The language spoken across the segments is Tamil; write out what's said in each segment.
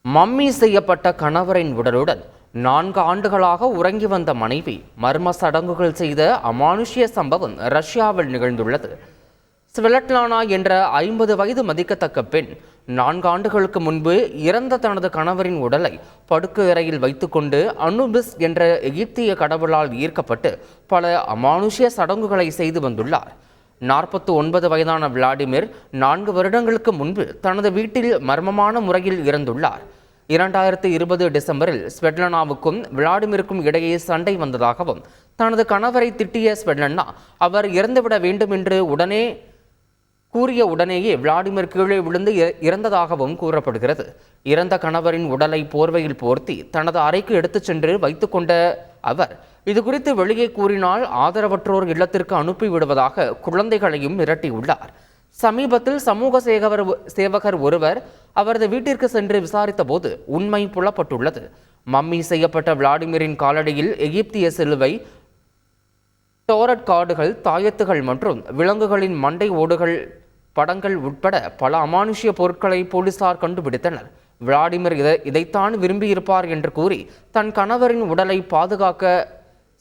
மம்மி செய்யப்பட்ட கணவரின் உடலுடன் 4 ஆண்டுகளாக உறங்கி வந்த மனைவி மர்ம சடங்குகள் செய்த அமானுஷ்ய சம்பவம் ரஷ்யாவில் நிகழ்ந்துள்ளது. ஸ்வெலட்லானா என்ற 50 வயது மதிக்கத்தக்க பெண் 4 ஆண்டுகளுக்கு முன்பு இறந்த தனது கணவரின் உடலை படுக்கை அறையில் வைத்துக்கொண்டு அனுபிஸ் என்ற எகிப்திய கடவுளால் ஈர்க்கப்பட்டு பல அமானுஷ்ய சடங்குகளை செய்து வந்துள்ளார். 49 வயதான விளாடிமிர் 4 வருடங்களுக்கு முன்பு தனது வீட்டில் மர்மமான முறையில் இறந்துள்ளார். 2020 டிசம்பரில் ஸ்வெட்லனாவுக்கும் விளாடிமிருக்கும் இடையே சண்டை வந்ததாகவும் தனது கணவரை திட்டிய ஸ்வெட்லனா அவர் இறந்துவிட வேண்டும் என்று கூறிய உடனேயே விளாடிமிர் கீழே விழுந்து இறந்ததாகவும் கூறப்படுகிறது. இறந்த கணவரின் உடலை போர்வையில் போர்த்தி தனது அறைக்கு எடுத்துச் சென்று வைத்துக்கொண்ட அவர் இதுகுறித்து வெளியே கூறினால் ஆதரவற்றோர் இல்லத்திற்கு அனுப்பிவிடுவதாக குழந்தைகளையும் மிரட்டியுள்ளார். சமீபத்தில் சமூக சேவகர் ஒருவர் அவரது வீட்டிற்கு சென்று விசாரித்த போது உண்மை புலப்பட்டுள்ளது. மம்மி செய்யப்பட்ட விளாடிமிரின் காலடியில் எகிப்திய சிலுவை, டோரட் கார்டுகள், தாயத்துகள் மற்றும் விலங்குகளின் மண்டை ஓடுகள் படங்கள் உட்பட பல அமானுஷ்ய பொருட்களை போலீசார் கண்டுபிடித்தனர். விளாடிமிர் இதைத்தான் விரும்பியிருப்பார் என்று கூறி தன் கணவரின் உடலை பாதுகாக்க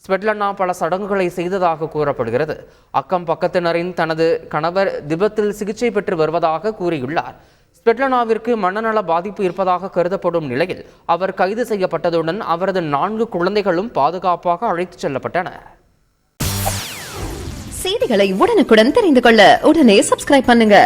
ஸ்வெட்லனா பல சடங்குகளை செய்ததாக கூறப்படுகிறது. அக்கம் பக்கத்தினரின் தனது கணவர் திபத்தில் சிகிச்சை பெற்று வருவதாக கூறியுள்ளார். ஸ்வெட்லனாவிற்கு மனநல பாதிப்பு இருப்பதாக கருதப்படும் நிலையில் அவர் கைது செய்யப்பட்டதுடன் அவரது 4 குழந்தைகளும் பாதுகாப்பாக அழைத்துச் செல்லப்பட்டனர். செய்திகளை உடனுக்குடன் தெரிந்து கொள்ள உடனே சப்ஸ்கிரைப் பண்ணுங்க.